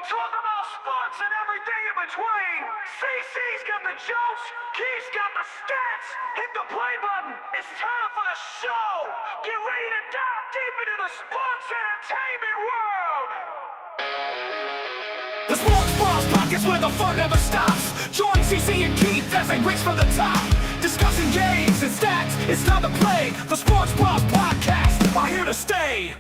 talk about sports and everything in between. CC's got the jokes, Keith's got the stats. Hit the play button. It's time for the show. Get ready to dive deep into the sports entertainment world. The Sports Bros Podcast where the fun never stops. Join CC and Keith as they reach for the top. Discussing games and stats. It's time to play. The Sports Bros Podcast are here to stay.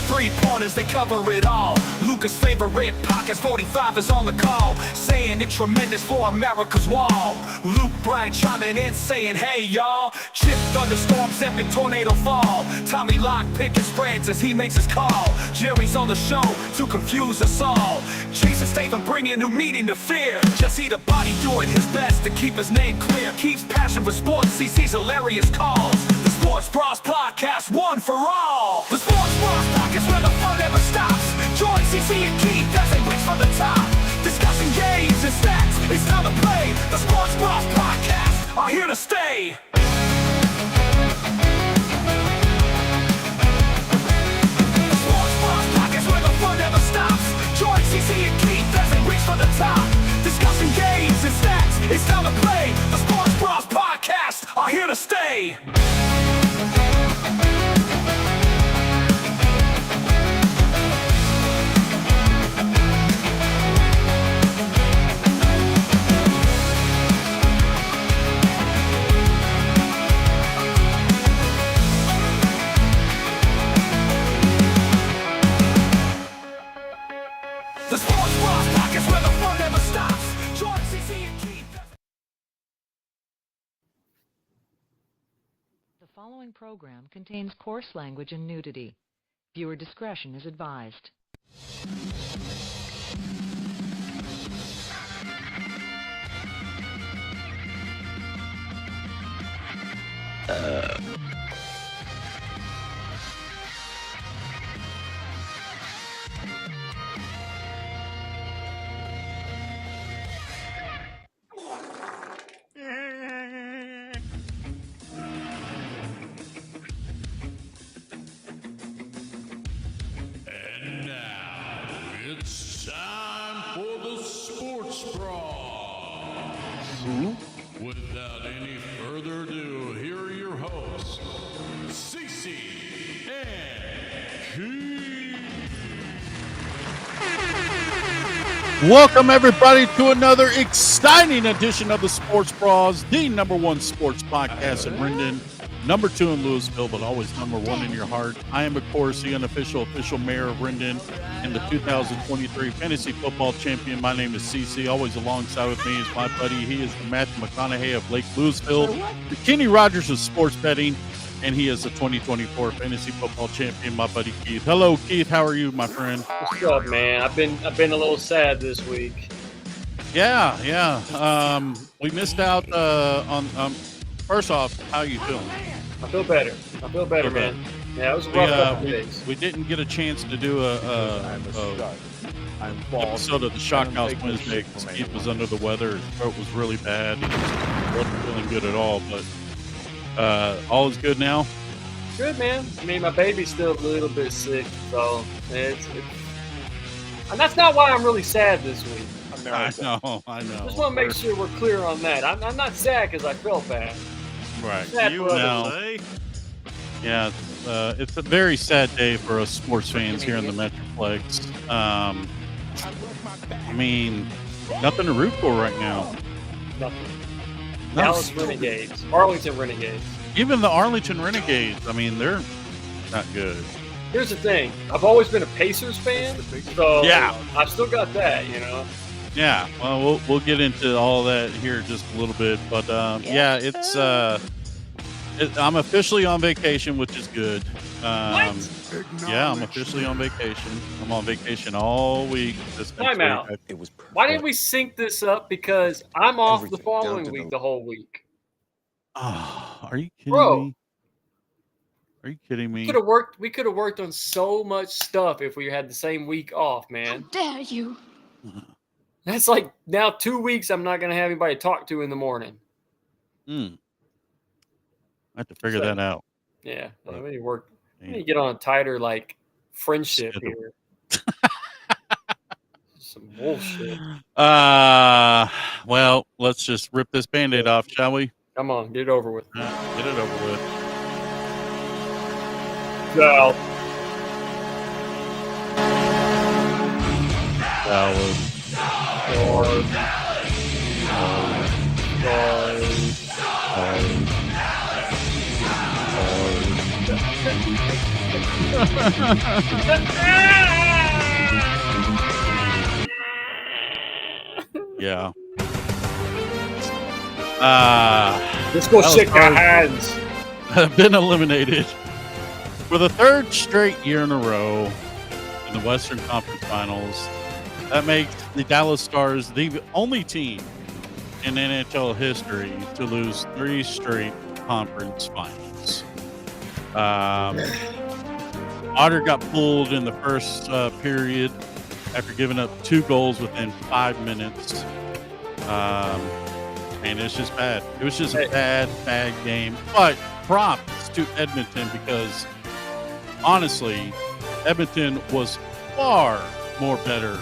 Three-pointers, they cover it all. Lucas' favorite podcast 45 is on the call, saying it tremendous for America's wall. Luke Bryan chiming in saying, hey y'all. Chip thunderstorms, epic tornado fall. Tommy Lock picking spreads as he makes his call. Jerry's on the show to confuse us all. Jason Statham bringing new meaning to fear. Jesse the Body doing his best to keep his name clear. Keeps passion for sports, CC's hilarious calls. The Sports Bros Podcast, one for all. The Sports Bros Podcast where the fun never stops. Join CC and Keith as they reach for the top. Discussing games and stats, it's time to play. The Sports Bros Podcast are here to stay. The Sports Bros Podcast where the fun never stops. Join CC and Keith as they reach for the top. Discussing games and stats, it's time to play. The Sports Bros Podcast are here to stay. The Sports Bros Podcast where the fun never stops. Join CC and Keith. The following program contains coarse language and nudity. Viewer discretion is advised. And now it's time for the Sports Bros. Without any further ado, here are your hosts, Cece and Keith. Welcome, everybody, to another exciting edition of the Sports Bros, the number one sports podcast in Rendon, number two in Louisville, but always number one in your heart. I am, of course, the unofficial mayor of Rendon and the 2023 fantasy football champion. My name is CC. Always alongside with me is my buddy. He is the Matthew McConaughey of Lake Louisville, the Kenny Rogers of sports betting, and he is the 2024 fantasy football champion, my buddy Keith. Hello, Keith. How are you, my friend? What's up, man? I've been a little sad this week. Yeah. We missed out on. First off, how are you feeling? I feel better, man. Yeah, it was a rough couple days. We didn't get a chance to do a episode of the Shock House Wednesday because Keith was under the weather. His throat was really bad. He wasn't feeling good at all, but all is good now. Good, man. I mean, my baby's still a little bit sick, so and that's not why I'm really sad this week. I know. Just want to make sure we're clear on that. I'm not sad because I felt bad. Right. Sad for others. Now, yeah, it's a very sad day for us sports fans here in the Metroplex. I mean, nothing to root for right now. Nothing. Dallas Renegades, Arlington Renegades. Even the Arlington Renegades, I mean, they're not good. Here's the thing. I've always been a Pacers fan, so Yeah. I've still got that, you know. Yeah, well, we'll get into all that here in just a little bit, but yeah, it's I'm officially on vacation, which is good. What? Yeah, I'm officially on vacation. I'm on vacation all week. Time out. Why didn't we sync this up? Because I'm off the following week, the whole week. Oh, are you kidding Bro. me? Are you kidding me? We could have worked on so much stuff if we had the same week off, man. Dare you? That's like now 2 weeks I'm not going to have anybody to talk to in the morning. I have to figure that out. Yeah, But, we need to work. We damn, need to get on a tighter like friendship schedule. here. Some bullshit. Well, let's just rip this Band-Aid off, shall we? Come on, get it over with. Get it over with. Go. Yeah. Let's go Dallas shake our Stars hands. have been eliminated for the third straight year in a row in the Western Conference Finals. That makes the Dallas Stars the only team in NHL history to lose 3 straight conference finals. Otter got pulled in the first period after giving up 2 goals within 5 minutes. And it's just bad. It was just a bad game. But props to Edmonton because, honestly, Edmonton was far more better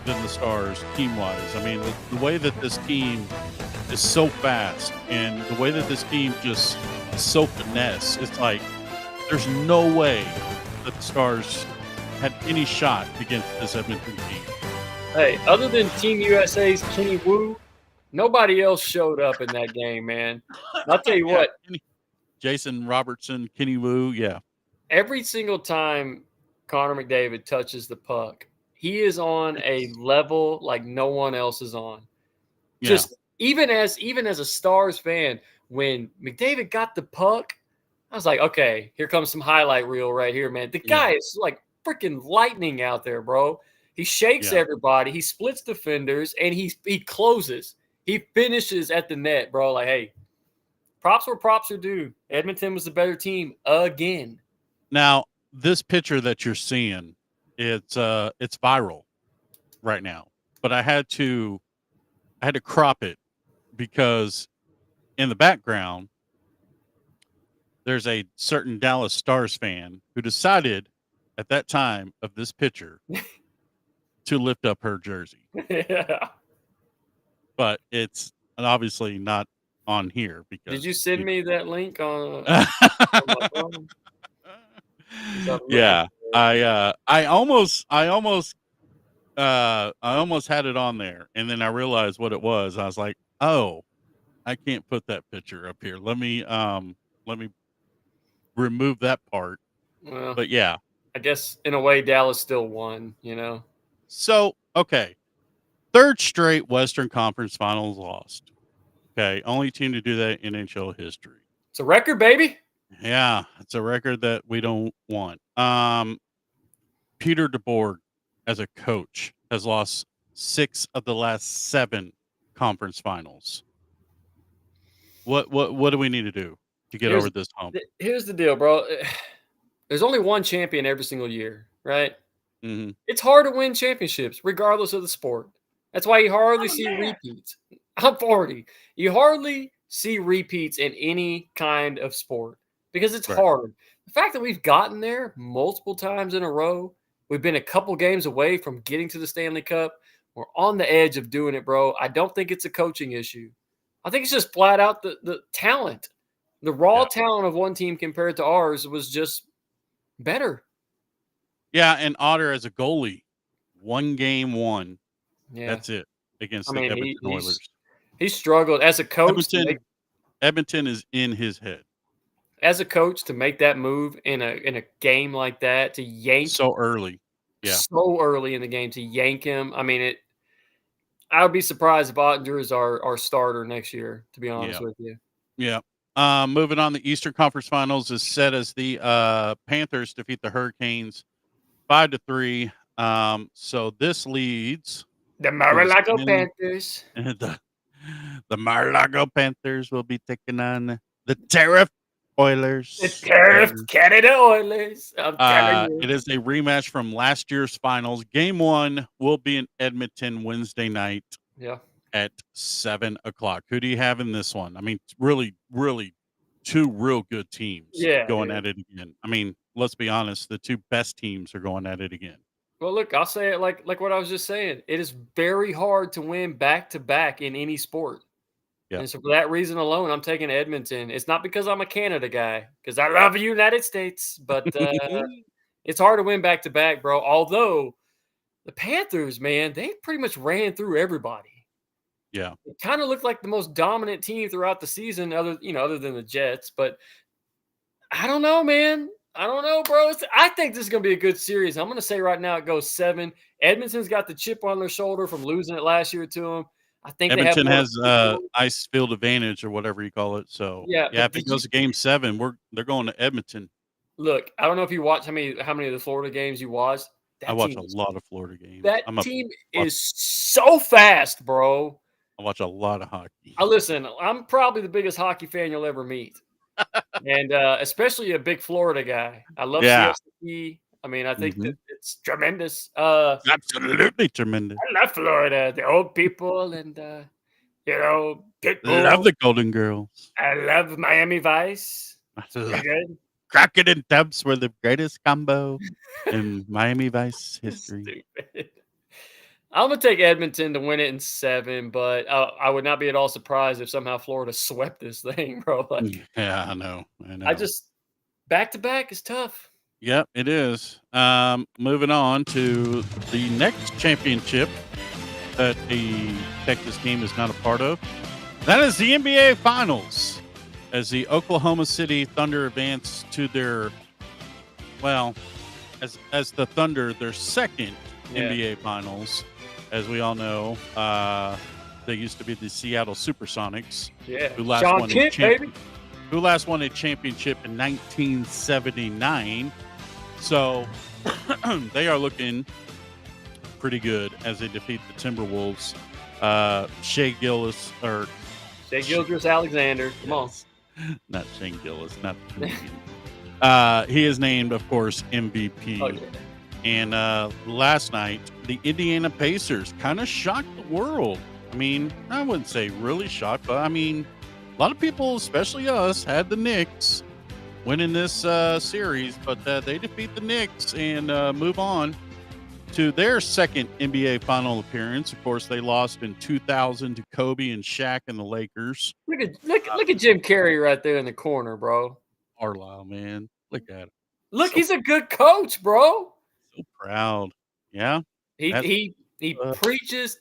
than the Stars team-wise. I mean, the way that this team is so fast and the way that this team just is so finesse, it's like there's no way that the Stars had any shot against this Edmonton team. Hey, other than Team USA's Kenny Wu, nobody else showed up in that game, man. I'll tell you what. Jason Robertson, Kenny Wu, yeah. Every single time Connor McDavid touches the puck, he is on a level like no one else is on. Yeah. Just even as a Stars fan, when McDavid got the puck, I was like, okay, here comes some highlight reel right here, man. The guy is like freaking lightning out there, bro. He shakes everybody, he splits defenders, and he closes. He finishes at the net, bro. Like, hey, props where props are due. Edmonton was the better team again. Now, this picture that you're seeing, it's viral right now. But I had to crop it because in the background there's a certain Dallas Stars fan who decided at that time of this picture to lift up her jersey. Yeah. But it's obviously not on here because Did you send me that link on my phone? Yeah. I almost had it on there and then I realized what it was. I was like, "Oh, I can't put that picture up here. Let me remove that part." Well, but yeah. I guess in a way Dallas still won, you know. So, okay. Third straight Western Conference Finals lost. Okay, only team to do that in NHL history. It's a record, baby. Yeah, it's a record that we don't want. Peter DeBoer, as a coach, has lost 6 of the last 7 conference finals. What do we need to do to get over this hump? Here's the deal, bro. There's only one champion every single year, right? Mm-hmm. It's hard to win championships, regardless of the sport. That's why you hardly see repeats. I'm 40. You hardly see repeats in any kind of sport because it's hard. The fact that we've gotten there multiple times in a row, we've been a couple games away from getting to the Stanley Cup. We're on the edge of doing it, bro. I don't think it's a coaching issue. I think it's just flat out the talent. The raw talent of one team compared to ours was just better. Yeah, and Otter as a goalie, 1 game won. Yeah. That's it against the Edmonton Oilers. He struggled as a coach. Edmonton is in his head. As a coach, to make that move in a game like that, to yank so early in the game, to yank him. I mean, I would be surprised if Ottinger is our starter next year, to be honest with you. Yeah. Moving on, the Eastern Conference Finals is set as the Panthers defeat the Hurricanes 5-3. So this leads the Mar-a-Lago Panthers. The Mar-a-Lago Panthers will be taking on the Tariff Oilers. The Tariff Canada Oilers. I'm telling you. It is a rematch from last year's finals. Game 1 will be in Edmonton Wednesday night. Yeah. at 7:00. Who do you have in this one? I mean, really, really, two real good teams going Yeah. at it again. I mean, let's be honest, the two best teams are going at it again. Well, look, I'll say it like what I was just saying. It is very hard to win back to back in any sport. Yeah. And so for that reason alone, I'm taking Edmonton. It's not because I'm a Canada guy, because I love the United States, but it's hard to win back to back, bro. Although the Panthers, man, they pretty much ran through everybody. Yeah. It kind of looked like the most dominant team throughout the season, other than the Jets. But I don't know, man. I don't know, bro. I think this is going to be a good series. I'm going to say right now it goes 7. Edmonton's got the chip on their shoulder from losing it last year to them. I think Edmonton they have has ice field advantage or whatever you call it. So Yeah, yeah, but if it goes to game 7, they're going to Edmonton. look, I don't know if you watch how many of the Florida games you watched. I watch a lot of Florida games. That team is so fast, bro. I watch a lot of hockey. Listen, I'm probably the biggest hockey fan you'll ever meet, and especially a big Florida guy. I love CST. I mean, I think that it's tremendous. Absolutely tremendous. I love Florida, the old people, and Pitbull. Love the Golden Girls. I love Miami Vice. Pretty good. Crockett and Tubbs were the greatest combo in Miami Vice history. Stupid. I'm gonna take Edmonton to win it in 7, but I would not be at all surprised if somehow Florida swept this thing, bro. Like, yeah, I know. I just back to back is tough. Yep, it is. Moving on to the next championship that the Texas team is not a part of. That is the NBA Finals, as the Oklahoma City Thunder advance to their, as the Thunder, their second NBA Finals. As we all know, they used to be the Seattle Supersonics. Yeah, who last Sean won Kemp, baby. Who last won a championship in 1979. So they are looking pretty good as they defeat the Timberwolves. Shea Gilgeous Alexander. Come on. Not Shane Gillis, not the comedian. He is named, of course, MVP. Oh, yeah. And last night, the Indiana Pacers kind of shocked the world. I mean, I wouldn't say really shocked, but I mean, a lot of people, especially us, had the Knicks winning this series, but they defeat the Knicks and move on to their second NBA final appearance. Of course, they lost in 2000 to Kobe and Shaq and the Lakers. Look at Jim Carrey right there in the corner, bro. Carlisle, man. Look at him. Look, he's a good coach, bro. So proud. Yeah. He preaches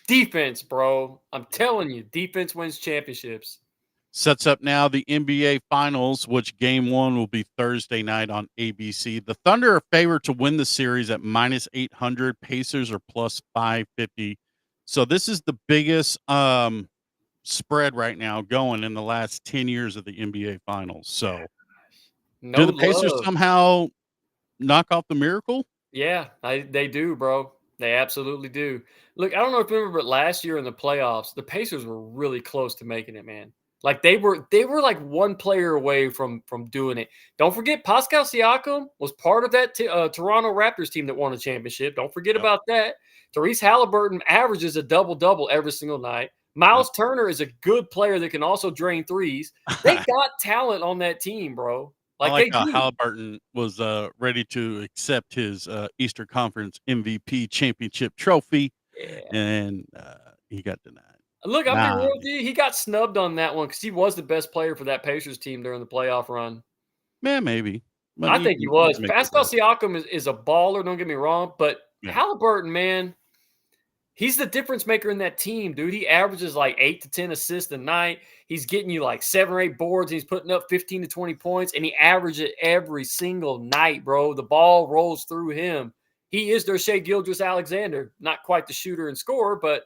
defense, bro. I'm telling you, defense wins championships. Sets up now the NBA Finals, which game 1 will be Thursday night on ABC. The Thunder are favored to win the series at -800. Pacers are +550. So this is the biggest spread right now going in the last 10 years of the NBA Finals. So do the Pacers somehow knock off the miracle? Yeah, they do, bro. They absolutely do. Look, I don't know if you remember, but last year in the playoffs, the Pacers were really close to making it, man. Like they were like one player away from doing it. Don't forget, Pascal Siakam was part of that Toronto Raptors team that won a championship. Don't forget about that. Therese Halliburton averages a double-double every single night. Miles Turner is a good player that can also drain threes. They got talent on that team, bro. I like how Halliburton was ready to accept his Eastern Conference MVP championship trophy, and he got denied. Look, I'm being real with you. He got snubbed on that one because he was the best player for that Pacers team during the playoff run. Man, maybe. But I think he was. Pascal Siakam is a baller, don't get me wrong, but Halliburton, man, he's the difference maker in that team, dude. He averages like 8 to 10 assists a night. He's getting you like 7 or 8 boards. He's putting up 15 to 20 points, and he averages it every single night, bro. The ball rolls through him. He is their Shea Gilgeous Alexander. Not quite the shooter and scorer, but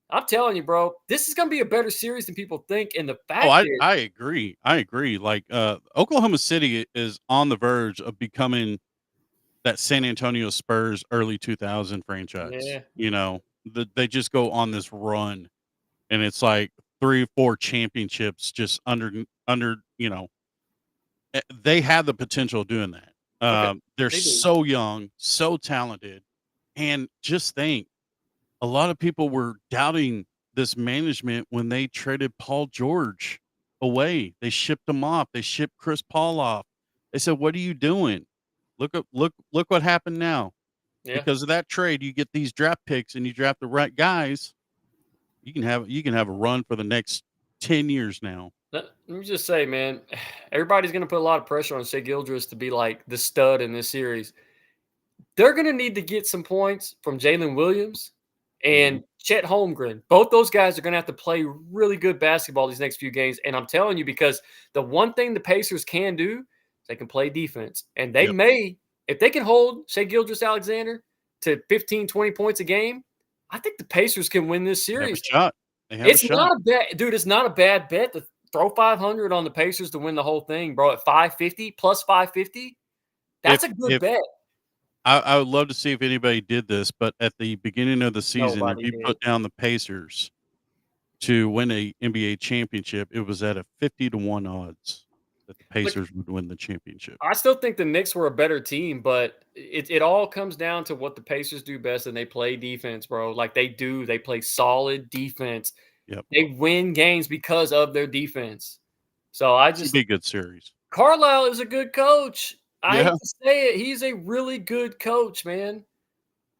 I'm telling you, bro, this is going to be a better series than people think. And the fact I agree. I agree. Like Oklahoma City is on the verge of becoming that San Antonio Spurs early 2000 franchise. Yeah. You know, they just go on this run, and it's like 3 or 4 championships just under, you know, they have the potential of doing that. They're so young, so talented. And just think, a lot of people were doubting this management when they traded Paul George away. They shipped him off. They shipped Chris Paul off. They said, "What are you doing? Look what happened now." Yeah. Because of that trade, you get these draft picks and you draft the right guys. You can have a run for the next 10 years now. Let me just say, man, everybody's going to put a lot of pressure on Shea Gildress to be like the stud in this series. They're going to need to get some points from Jalen Williams and Chet Holmgren. Both those guys are going to have to play really good basketball these next few games. And I'm telling you, because the one thing the Pacers can do, they can play defense. And they may, if they can hold Shea Gildress-Alexander to 15, 20 points a game, I think the Pacers can win this They have a series. shot. They have It's a shot. not a bad, dude. It's not a bad bet to throw 500 on the Pacers to win the whole thing, bro. At 550 plus 550, that's a good bet. I would love to see if anybody did this, but at the beginning of the season, Nobody if you did. put down the Pacers to win a NBA championship, it was at a 50-1 odds that the Pacers would win the championship. I still think the Knicks were a better team, but it all comes down to what the Pacers do best, and they play defense, bro. Like they do. They play solid defense. Yep. They win games because of their defense. So I It's just be a good series. Carlisle is a good coach. I Yeah. hate to say it. He's a really good coach, man.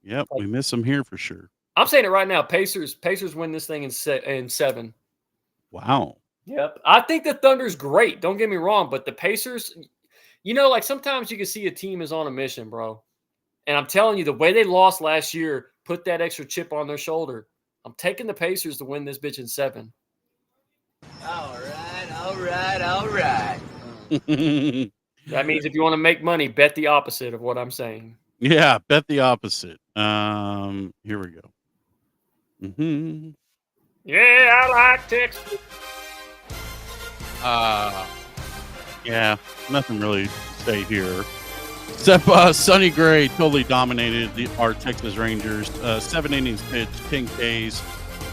Yep, we miss him here for sure. I'm saying it right now. Pacers win this thing in 7. Wow. Yep. I think the Thunder's great. Don't get me wrong, but the Pacers, like sometimes you can see a team is on a mission, bro. And I'm telling you, the way they lost last year put that extra chip on their shoulder. I'm taking the Pacers to win this bitch in 7. All right. That means if you want to make money, bet the opposite of what I'm saying. Yeah, bet the opposite. Here we go. Mm-hmm. Yeah, I like Texas. Yeah, nothing really to say here. Except Sonny Gray totally dominated our Texas Rangers. 7 innings pitched, 10 Ks,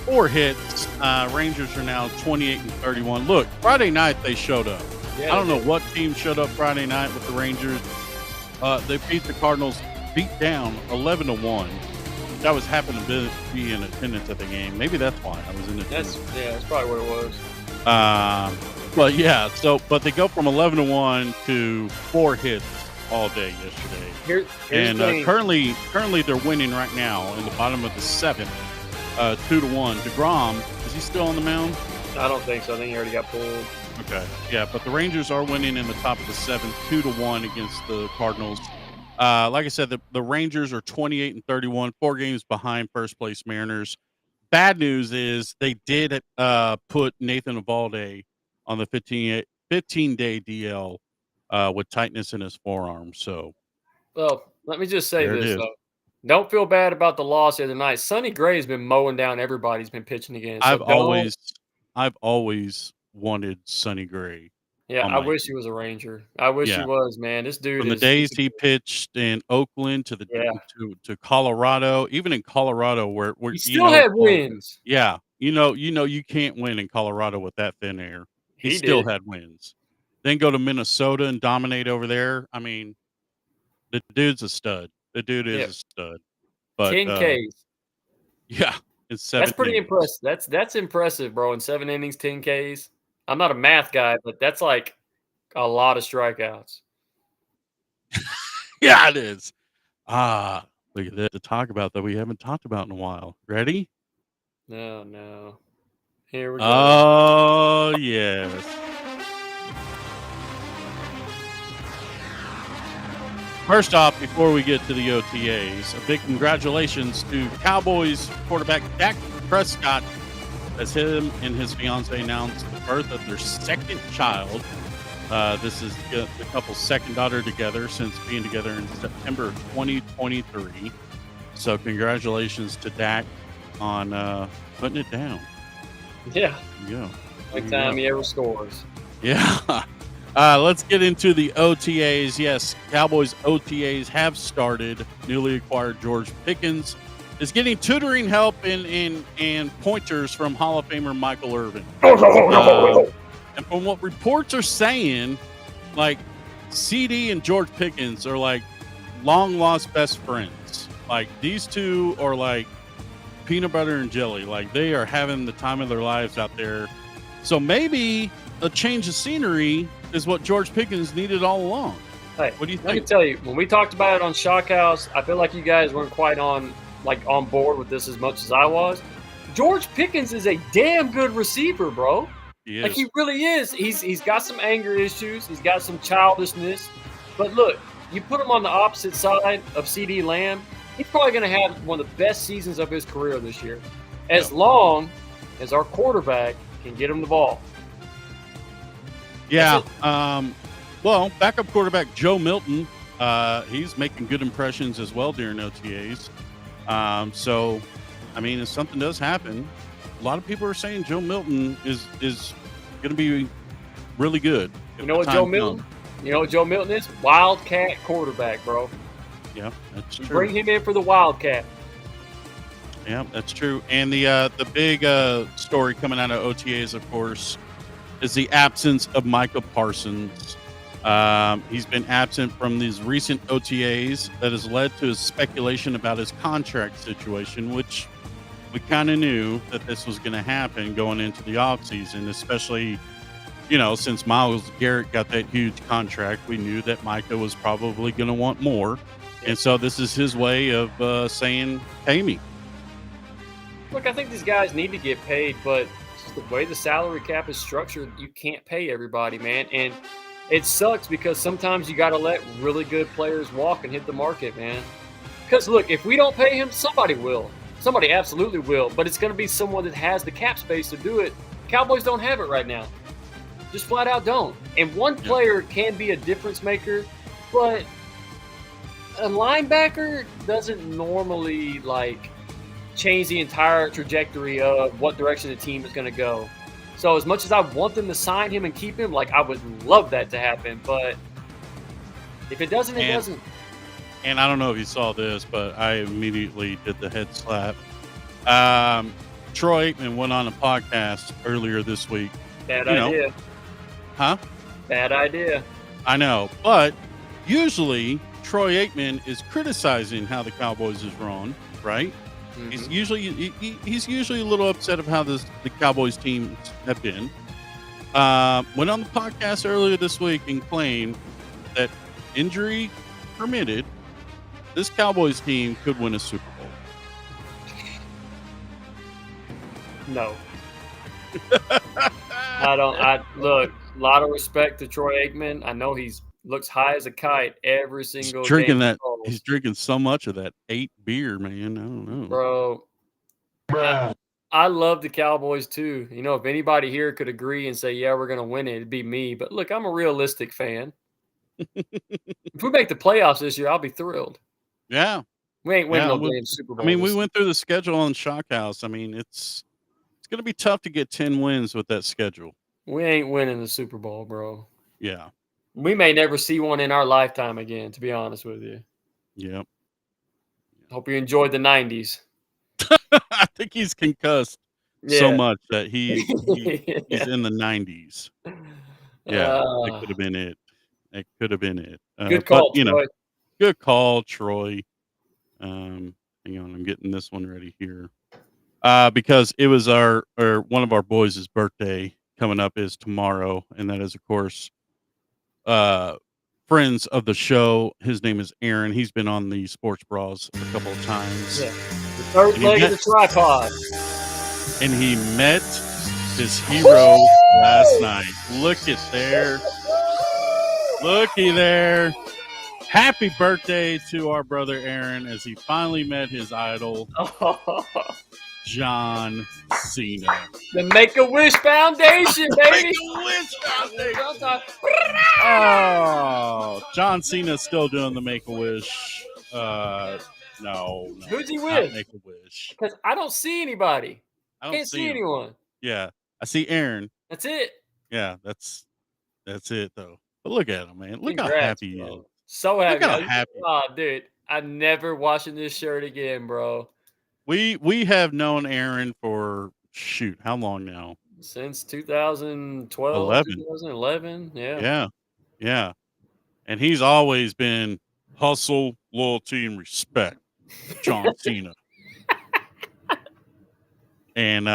4 hits. Rangers are now 28-31. Look, Friday night they showed up. Yeah, I don't know what team showed up Friday night with the Rangers. They beat the Cardinals, beat down 11-1. That was happened to be in attendance at the game. Maybe that's why I was in attendance. That's probably what it was. But yeah, but they go from 11-1 to 4 hits all day yesterday. Here's And the thing. currently they're winning right now in the bottom of the 7th, 2-1. DeGrom, is he still on the mound? I don't think so. I think he already got pulled. Okay, yeah, but the Rangers are winning in the top of the 7th, 2-1 against the Cardinals. Like I said, the Rangers are 28-31, 4 games behind first place Mariners. Bad news is they did put Nathan Eovaldi on the 15-day DL with tightness in his forearm. So, Well, let me just say There it this, is. though. Don't feel bad about the loss the other night. Sonny Gray has been mowing down everybody he's been pitching against. So I've always wanted Sonny Gray. Yeah, on I my wish team. he was a Ranger. I wish he Yeah. was, man. This dude From the is days he pitched in Oakland to to Colorado, even in Colorado where he still had wins. Yeah, you can't win in Colorado with that thin air. He still did. had wins. Then go to Minnesota and dominate over there. I mean, the dude's a stud. The dude is Yeah. a stud. But 10 Ks. yeah, it's 7. That's pretty impressive. That's impressive, bro. In 7 innings, 10 Ks. I'm not a math guy, but that's like a lot of strikeouts. Yeah, it is. Look at that to talk about that we haven't talked about in a while. Ready? No. Here we go. Oh, yes. First off, before we get to the OTAs, a big congratulations to Cowboys quarterback Dak Prescott as him and his fiance announced the birth of their second child. This is the couple's second daughter together since being together in September of 2023. So congratulations to Dak on putting it down. Yeah. There you go. Like time he ever scores. Yeah. Let's get into the OTAs. Yes, Cowboys OTAs have started. Newly acquired George Pickens is getting tutoring help and pointers from Hall of Famer Michael Irvin. And from what reports are saying, like CD and George Pickens are like long lost best friends. Like these two are like peanut butter and jelly. Like, they are having the time of their lives out there. So maybe a change of scenery is what George Pickens needed all along. Hey, What do you let me think? tell you, when we talked about it on Shock House, I feel like you guys weren't quite on board with this as much as I was. George Pickens is a damn good receiver, bro. He Like, is. he really is. He's got some anger issues. He's got some childishness. But look, you put him on the opposite side of CD Lamb, he's probably going to have one of the best seasons of his career this year, as long as our quarterback can get him the ball. Yeah. Well, backup quarterback Joe Milton, he's making good impressions as well during OTAs. So, I mean, if something does happen, a lot of people are saying Joe Milton is going to be really good. You know what Joe Milton? You know what Joe Milton is? Wildcat quarterback, bro. Yeah, that's You true. bring him in for the Wildcat. Yeah, that's true. And the big story coming out of OTAs, of course, is the absence of Micah Parsons. He's been absent from these recent OTAs. That has led to speculation about his contract situation, which we kind of knew that this was going to happen going into the offseason, especially, since Myles Garrett got that huge contract. We knew that Micah was probably going to want more. And so this is his way of saying, pay me. Look, I think these guys need to get paid, but just the way the salary cap is structured, you can't pay everybody, man. And it sucks because sometimes you got to let really good players walk and hit the market, man. Because, look, if we don't pay him, somebody will. Somebody absolutely will. But it's going to be someone that has the cap space to do it. Cowboys don't have it right now. Just flat out don't. And one player can be a difference maker, but a linebacker doesn't normally, change the entire trajectory of what direction the team is going to go. So as much as I want them to sign him and keep him, I would love that to happen. But if it doesn't, it doesn't. And I don't know if you saw this, but I immediately did the head slap. Troy Aikman went on a podcast earlier this week. Bad idea. Huh? Bad idea. I know. But usually Troy Aikman is criticizing how the Cowboys is run, right? Mhm. He's usually a little upset of how the Cowboys teams have been. Went on the podcast earlier this week and claimed that, injury permitted, this Cowboys team could win a Super Bowl. No. Look, a lot of respect to Troy Aikman. I know he's looks high as a kite every single He's drinking day. that. He's drinking so much of that 8 beer, man. I don't know. Bro. I love the Cowboys too. If anybody here could agree and say, yeah, we're going to win it, it'd be me. But look, I'm a realistic fan. If we make the playoffs this year, I'll be thrilled. Yeah. We ain't winning Yeah, no damn Super Bowl. I mean, we went through the schedule on Shock House. I mean, it's going to be tough to get 10 wins with that schedule. We ain't winning the Super Bowl, bro. Yeah. We may never see one in our lifetime again, to be honest with you. Yep. Hope you enjoyed the 90s. I think he's concussed so much that he's in the 90s. Yeah, that could have been it. It could have been it. Good call, but, Troy. Good call, Troy. Hang on, I'm getting this one ready here. Because it was one of our boys' birthday coming up is tomorrow, and that is, of course, friends of the show. His name is Aaron. He's been on the Sports Bras a couple of times. Yeah. The third leg of the tripod. And he met his hero last night. Look at there. Looky there. Happy birthday to our brother Aaron as he finally met his idol, John Cena. The Make-A-Wish Foundation, baby. Make-A-Wish Foundation. Oh, John Cena's still doing the Make-A-Wish. No. Who's he with? Make-A-Wish. Because I don't see anybody. I Can't see him. anyone. Yeah, I see Aaron. That's it. Yeah, that's it though. But look at him, man. Look Congrats, how happy he bro. is. So happy. Look how happy. Oh, dude, I'm never washing this shirt again, bro. We have known Aaron for how long now? Since 2012, 2011. Yeah. Yeah. And he's always been hustle, loyalty, and respect. John Cena. And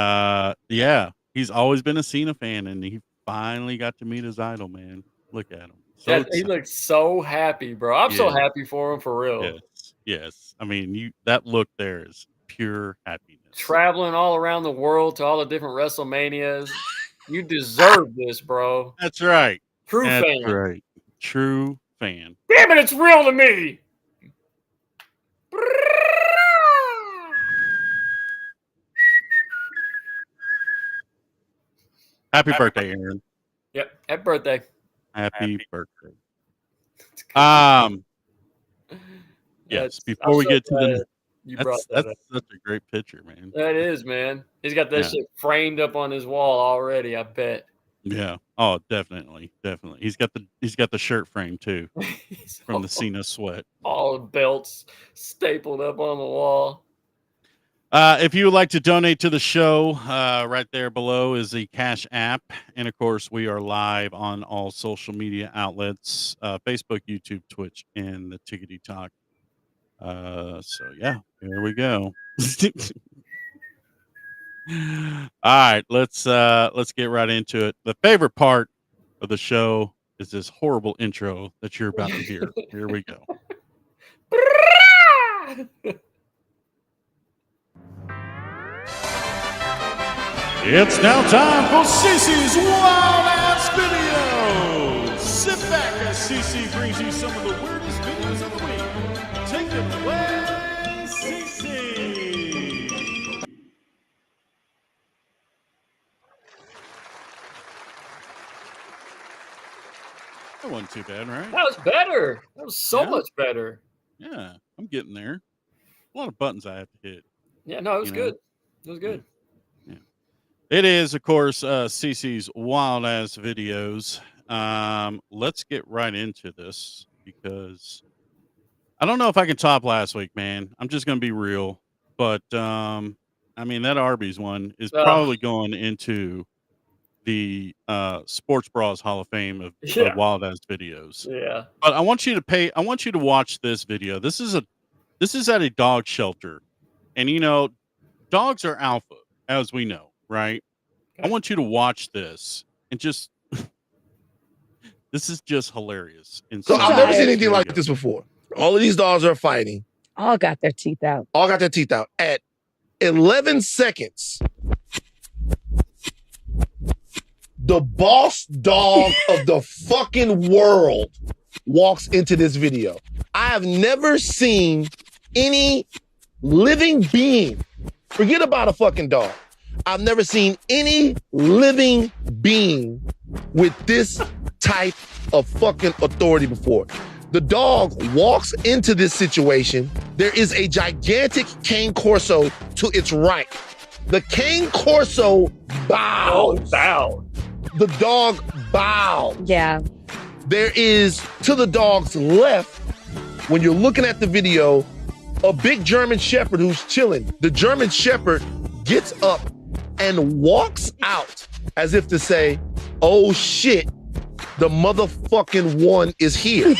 yeah, he's always been a Cena fan, and he finally got to meet his idol, man. Look at him. So He excited. looks so happy, bro. I'm so Yeah. happy for him, for real. Yes. I mean, that look there is pure happiness. Traveling all around the world to all the different WrestleManias. You deserve this, bro. That's right. True That's fan. right. True fan. Damn it, it's real to me. Happy birthday, Aaron. Yep. Happy birthday. Happy birthday. That's- Yes. Before I'm we so get to glad the you brought that up. that's such a great picture, man. That is, man. He's got that Yeah. shit framed up on his wall already, I bet. Yeah. Oh, definitely. He's got the shirt frame too He's from the Cena sweat. all the belts stapled up on the wall. If you would like to donate to the show, right there below is the Cash App. And of course, we are live on all social media outlets, Facebook, YouTube, Twitch, and the Tickety Talk. So yeah, here we go. All right, let's get right into it. The favorite part of the show is this horrible intro that you're about to hear. Here we go. It's now time for CC's Wild Ass Video. Sit back as CC brings you some of the weirdest videos of the week. Take it away, CC. That wasn't too bad, right? That was better. That was so Yeah. much better. Yeah, I'm getting there. A lot of buttons I have to hit. Yeah, no, it was You know? good. It was good. It is, of course, CC's Wild Ass Videos. Let's get right into this because I don't know if I can top last week, man. I'm just gonna be real, but I mean that Arby's one is probably going into the Sports Bras Hall of Fame of Yeah. Wild Ass Videos. Yeah. But I want you to watch this video. This is at a dog shelter, and you know, dogs are alpha, as we know, right? I Okay. want you to watch this and just this is just hilarious. So I've never seen anything Here we like go. this before. All of these dogs are fighting. All got their teeth out. All got their teeth out. At 11 seconds, the boss dog of the fucking world walks into this video. I have never seen any living being, forget about a fucking dog. I've never seen any living being with this type of fucking authority before. The dog walks into this situation. There is a gigantic cane corso to its right. The cane corso bows. Oh, bow. The dog bows. Yeah. There is, to the dog's left, when you're looking at the video, a big German Shepherd who's chilling. The German Shepherd gets up and walks out as if to say, oh shit, the motherfucking one is here.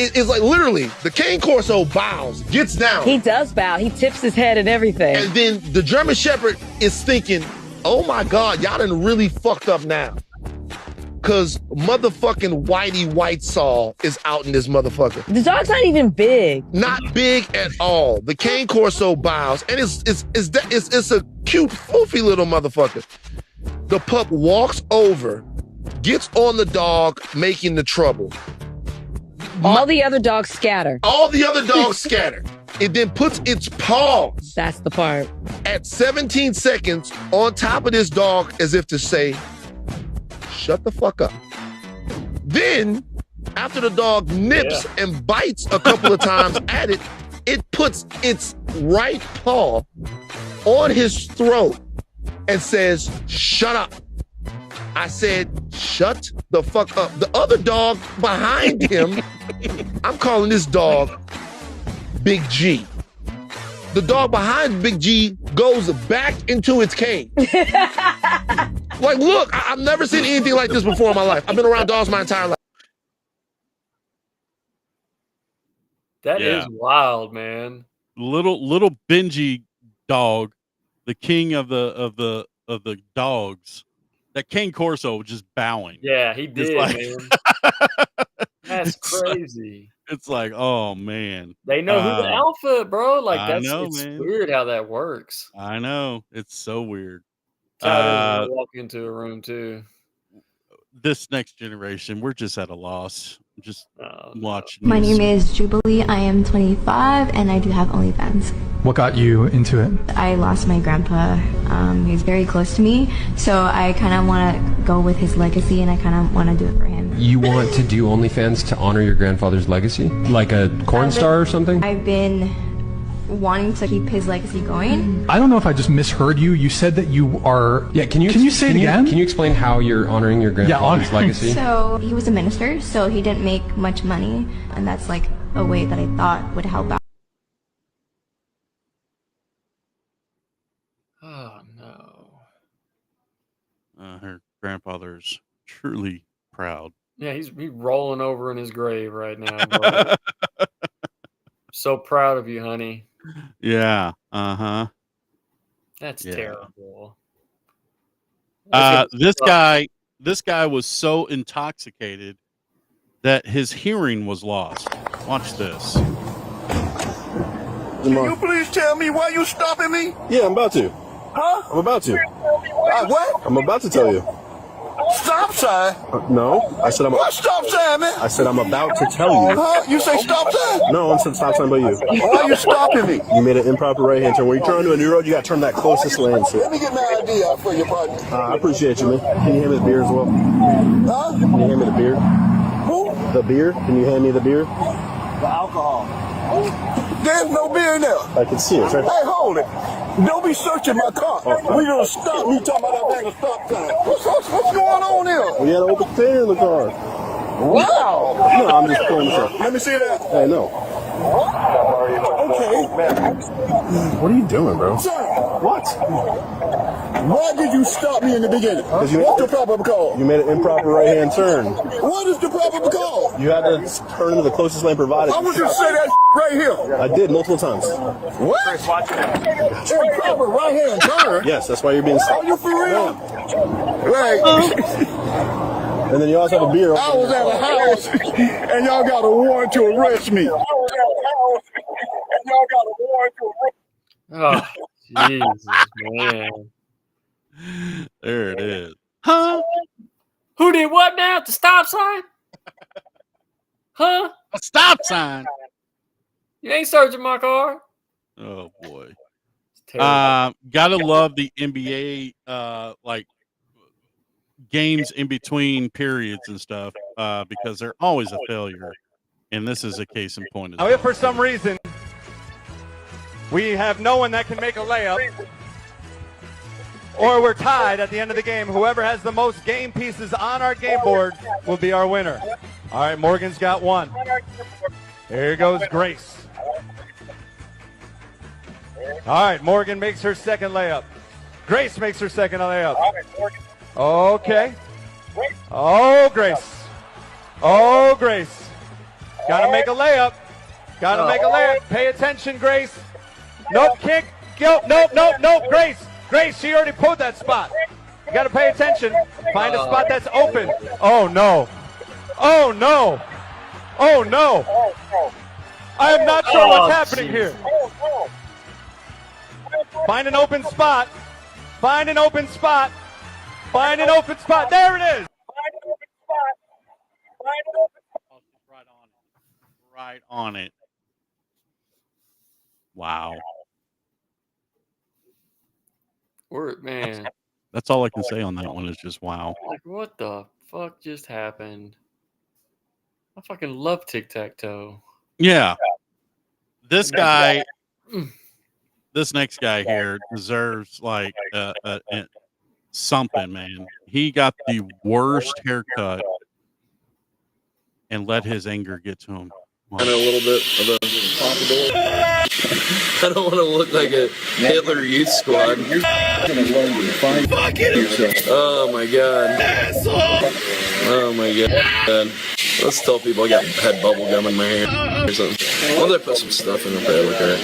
It's like literally, the cane corso bows, gets down. He does bow. He tips his head and everything. And then the German Shepherd is thinking, oh my God, y'all done really fucked up now. Cause motherfucking Whitey Whitesaw is out in this motherfucker. The dog's not even big. Not big at all. The cane corso bows, and it's a cute, foofy little motherfucker. The pup walks over, gets on the dog, making the trouble. All the other dogs scatter. All the other dogs scatter. It then puts its paws That's the part. at 17 seconds on top of this dog as if to say, shut the fuck up. Then, after the dog nips and bites a couple of times at it, it puts its right paw on his throat and says, shut up. I said, shut the fuck up. The other dog behind him, I'm calling this dog Big G. The dog behind Big G goes back into its cage. Like, look, I've never seen anything like this before in my life. I've been around dogs my entire life. That Yeah. is wild, man. Little Benji dog, the king of the dogs, that Cane Corso was just bowing. Yeah, he It's did, like- man. That's It's like- crazy. It's like, oh man, They know who the alpha, bro. Like I that's know, it's man. weird how that works. I know, it's so weird. Tyler walk into a room too. This next generation, we're just at a loss. Just Oh, watching. My these- name is Jubilee. I am 25 and I do have OnlyFans. What got you into it? I lost my grandpa. He's very close to me, so I kind of want to go with his legacy and I kind of want to do it for him. You want to do OnlyFans to honor your grandfather's legacy? Like a corn star or something? I've been wanting to keep his legacy going. I don't know if I just misheard you. You said that you are. Yeah, can you say it again? Can you explain how you're honoring your grandfather's honoring. legacy? So he was a minister, so he didn't make much money, and that's like a way that I thought would help out. Oh no. Her grandfather's truly proud. Yeah, he's rolling over in his grave right now, bro. So proud of you, honey. Yeah. Uh-huh. That's Yeah. terrible. This guy was so intoxicated that his hearing was lost. Watch this. Can you please tell me why you stopping me? Yeah, I'm about to. Huh? I'm about to. What? I'm about to tell you. Stop sign? No, I said I'm. What stop sign, man? I said I'm about to tell you. Huh? You say stop sign? No one said stop sign but you. Why you stopping me? You made an improper right hand turn. When you turn onto a new road, you got to turn that closest lane. So. Let me get my ID out for you, partner. I appreciate you, man. Can you hand me the beer as well? Huh? Can you hand me the beer? Who? The beer? Can you hand me the beer? The alcohol. There's no beer in there. I can see it. It's right Hey, hold it. Don't be searching my car. We gonna stop me talking about that bag of stop sign. What's going on here? We had an open container in the car. Wow. No, I'm just pulling this up. Let me see that. Hey, no. Okay. What are you doing, bro? Sir, What? why did you stop me in the beginning? Because you- What's the proper call? You made an improper right hand turn. What is the proper call? You had to turn into the closest lane provided. I was just say that right here. I did multiple times. What? Improper right hand turn? Yes, that's why you're being Are stopped. you for real? Like, And then you also have a beer. I was at a house and y'all got a warrant to arrest me. Oh, Jesus, man. There it is. Huh? Who did what now at the stop sign? Huh? A stop sign. You ain't searching my car. Oh boy. It's terrible. Gotta love the NBA like games in between periods and stuff because they're always a failure, and this is a case in point. Now, if for some reason we have no one that can make a layup, or we're tied at the end of the game, whoever has the most game pieces on our game board will be our winner. All right, Morgan's got one. Here goes Grace. All right, Morgan makes her second layup. Grace makes her second layup. Okay. Oh, Grace. Oh, Grace. Got to make a layup. Got to make a layup. Pay attention, Grace. Nope, kick. Nope, nope. Grace. Grace, she already pulled that spot. You got to pay attention. Find a spot that's open. Oh, no. Oh, no. Oh, no. I am not sure what's happening here. Find an open spot. Find an open spot. Find an open spot. There it is. Right on it. Wow. Man. That's all I can say on that one is just wow. Like, what the fuck just happened? I fucking love tic-tac-toe. Yeah. This guy, this next guy here deserves like something, man. He got the worst haircut and let his anger get to him. And a little bit of a possibility. I don't want to look like a Hitler Youth Squad. You're gonna learn to find yourself. Oh my god. Oh my god. Let's tell people I had bubble gum in my hair or something. Why don't I put some stuff in the pay? Look at it.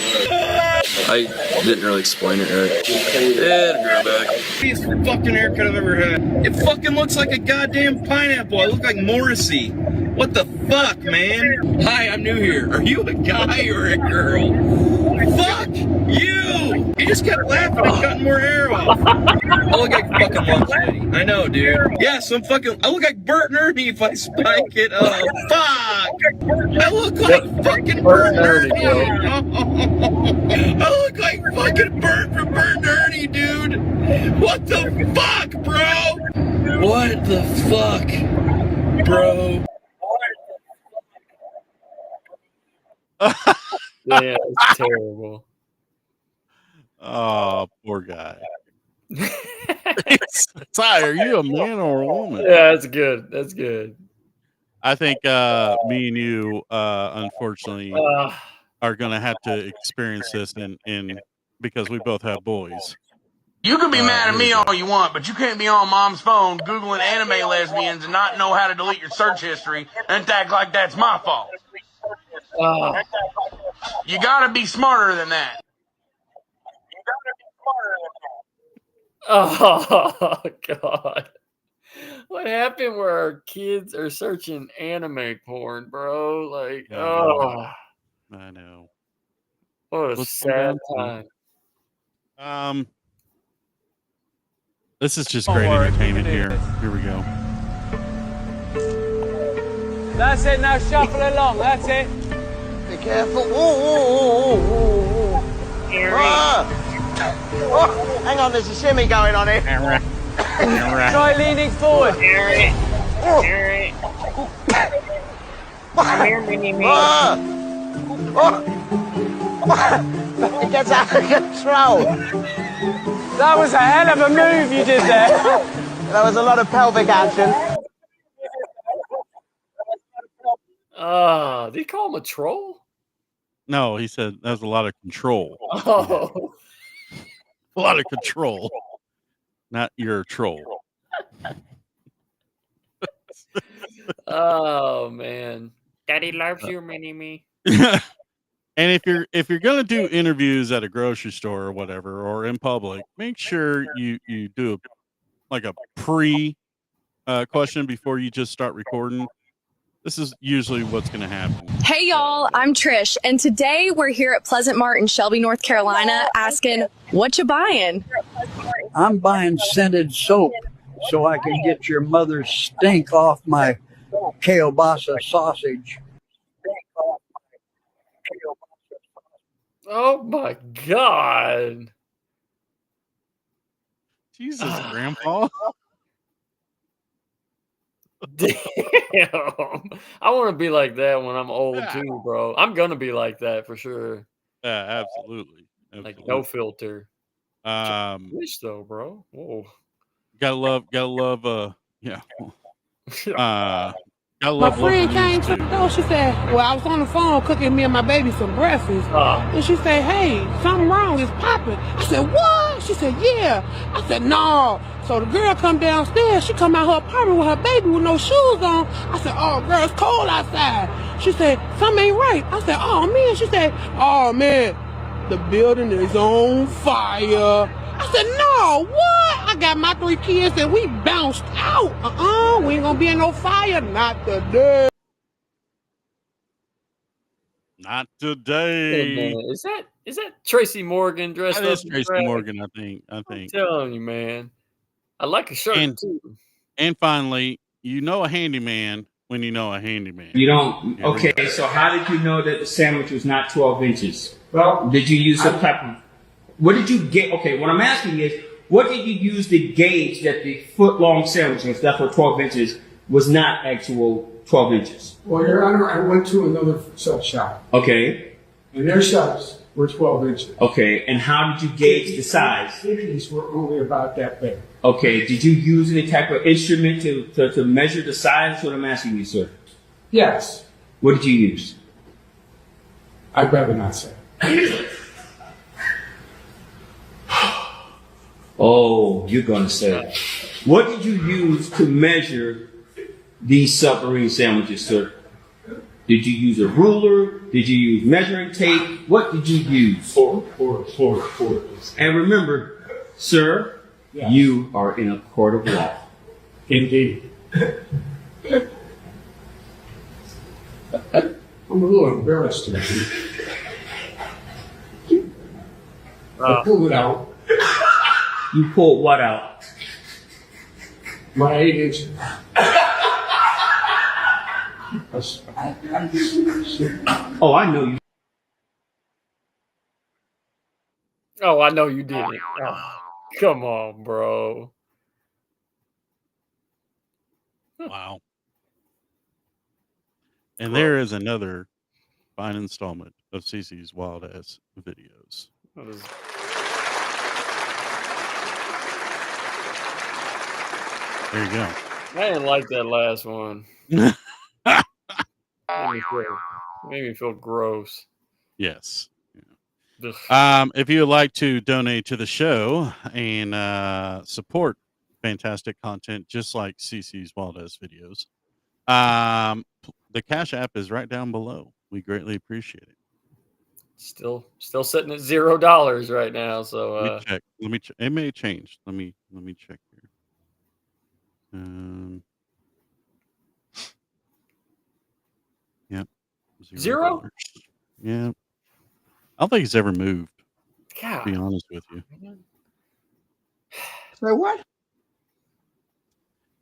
I didn't really explain it right. It'll grow back. Biggest fucking haircut I've ever had. It fucking looks like a goddamn pineapple. I look like Morrissey. What the fuck, man? Hi, I'm new here. Are you a guy or a girl? Fuck you! You just kept laughing and cutting more hair off. I look like fucking Lunch Lady. I know, dude. Yes, I look like Bert and Ernie if I spike it up. Fuck! I look like fucking Bert and Ernie. I look like fucking Bert from Bert and Ernie, dude. What the fuck, bro? What the fuck, bro? Yeah, it's terrible. Oh, poor guy. Ty, are you a man or a woman? Yeah, that's good. That's good. I think me and you, unfortunately, are going to have to experience this in because we both have boys. You can be mad at me all you want, but you can't be on mom's phone Googling anime lesbians and not know how to delete your search history and act like that's my fault. You gotta be smarter than that. Oh, God. What happened where our kids are searching anime porn, bro? Like, I know. What a sad time. This is just great entertainment here. Here we go. That's it, now shuffle along, that's it. Be careful. Oh, hang on, there's a shimmy going on here. Try leaning forward. Come here, Mini-Me. It gets out of control. That was a hell of a move you did there. There was a lot of pelvic action. Did he call him a troll? No, he said that was a lot of control. Oh. A lot of control. Not your troll. Oh, man. Daddy loves you, Mini-Me. And if you're gonna do interviews at a grocery store or whatever, or in public, make sure you do a pre question before you just start recording. This is usually what's going to happen. Hey y'all, I'm Trish, and today we're here at Pleasant Mart in Shelby, North Carolina, asking, what you buying? I'm buying scented soap so I can get your mother's stink off my kielbasa sausage. Oh my God. Jesus, Grandpa. Damn. I want to be like that when I'm old too, bro. I'm going to be like that for sure. Yeah, absolutely. Like no filter. Wish though, bro. Whoa. Gotta love, yeah. My friend came to the door. She said, well, I was on the phone cooking me and my baby some breakfast. And she said, hey, something wrong. It's popping. I said, what? She said, yeah. I said, no. So the girl come downstairs. She come out her apartment with her baby with no shoes on. I said, oh, girl, it's cold outside. She said, something ain't right. I said, oh, man. She said, oh, man, the building is on fire. I said, no, what? I got my 3 kids and we bounced out. We ain't gonna be in no fire. Not today. Not today. Hey, man, is that Tracy Morgan dressed That up? is Tracy Morgan, I think. I'm telling you, man. I like a shirt too. And finally, you know a handyman when you know a handyman. You don't. Okay, so how did you know that the sandwich was not 12 inches? Well, did you use some type of? What did you get? Okay, what I'm asking is, what did you use to gauge that the foot-long sandwich, if that's for 12 inches, was not actual 12 inches? Well, Your Honor, I went to another sub shop. Okay. And their shops were 12 inches. Okay, and how did you gauge the size? These were only about that big. Okay, did you use any type of instrument to measure the size? That's what I'm asking you, sir. Yes. What did you use? I'd rather not say. Oh, you're going to say. What did you use to measure these submarine sandwiches, sir? Did you use a ruler? Did you use measuring tape? What did you use? Four. And remember, sir, Yes. you are in a court of law. Indeed. I'm a little embarrassed today. I pulled it out. You pulled what out? My 8-inch. Oh, I know you. Oh, I know you didn't. Oh, come on, bro. Wow. And there is another fine installment of CC's Wild Ass Videos. There you go. I didn't like that last one. Made me feel gross. Yes. Ugh. If you would like to donate to the show and support fantastic content just like CC's Wild Ass Videos, the Cash App is right down below. We greatly appreciate it. Still sitting at $0 right now. So Let me check. It may change. Let me check here. Yep. Zero? $0. Yeah. I don't think it's ever moved. God. To be honest with you. Say what?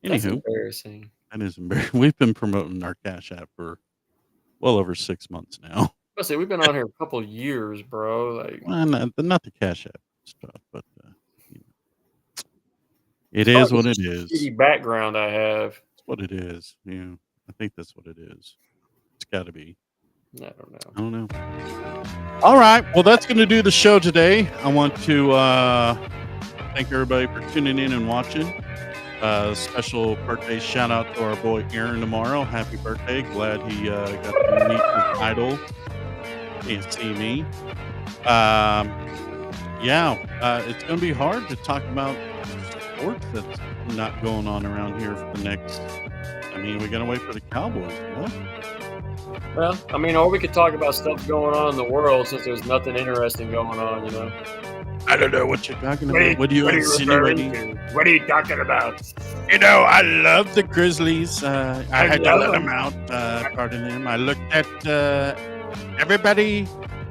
That's Anywho, embarrassing. that is embarrassing. We've been promoting our Cash App for well over 6 months now. I say we've been on here a couple of years, bro. Like, Well, not the Cash App stuff, but it is what it is. shitty background I have. It's what it is. Yeah, I think that's what it is. It's got to be. I don't know. I don't know. All right. Well, that's going to do the show today. I want to thank everybody for tuning in and watching. Special birthday shout out to our boy Aaron tomorrow. Happy birthday. Glad he got to meet his idol. Can't see me. It's going to be hard to talk about sports that's not going on around here for the next. I mean, we're going to wait for the Cowboys, you know? Well, I mean, or we could talk about stuff going on in the world since there's nothing interesting going on, you know. I don't know what you're talking about. What are you insinuating? What are you talking about? You know, I love the Grizzlies. I had to let them out. Pardon them. I looked at everybody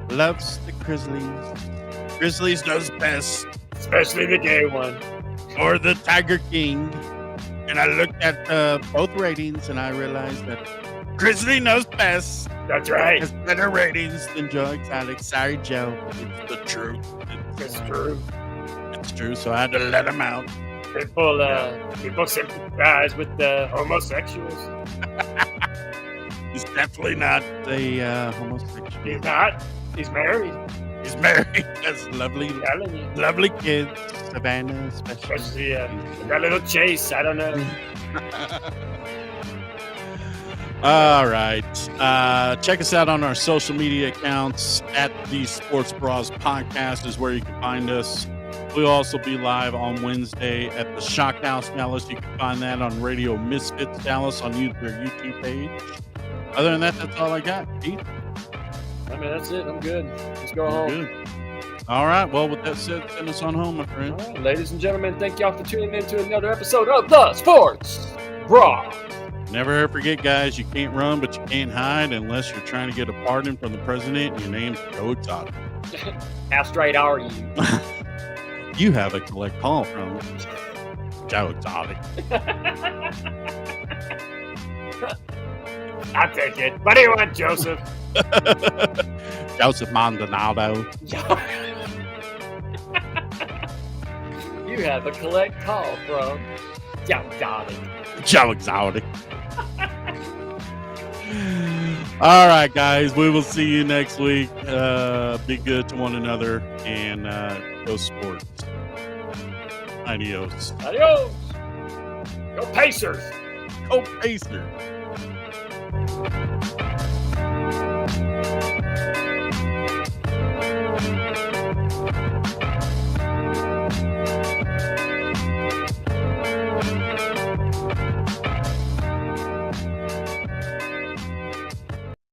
loves the Grizzlies. Grizzlies knows best. Especially the gay one. Or the Tiger King. And I looked at both ratings and I realized that Grizzly knows best. That's right. Has better ratings than Joe Exotic. Sorry, Joe. It's the truth. It's true. It's true. So I had to let him out. People sympathize with the homosexuals. He's definitely not a homosexual. He's not. He's married. He's married. That's lovely kids. Savannah, especially that little Chase. I don't know. All right. Check us out on our social media accounts at the Sports Bras Podcast is where you can find us. We'll also be live on Wednesday at the Shock House Dallas. You can find that on Radio Misfits Dallas on their YouTube page. Other than that, that's all I got. Keith? I mean, that's it. I'm good. Let's go home. Good. All right. Well, with that said, send us on home, my friend. All right, ladies and gentlemen, thank y'all for tuning in to another episode of the Sports Bras. Never forget, guys, you can't run, but you can't hide unless you're trying to get a pardon from the president and your name's Joe Exotic. How straight are you? You have a collect call from Joe Exotic. I'll take it. What do you want, Joseph? Joseph Maldonado. You have a collect call from Joe Exotic. Joe Exotic. All right, guys. We will see you next week. Be good to one another and go sports. Adios. Adios. Go Pacers. Go Pacers.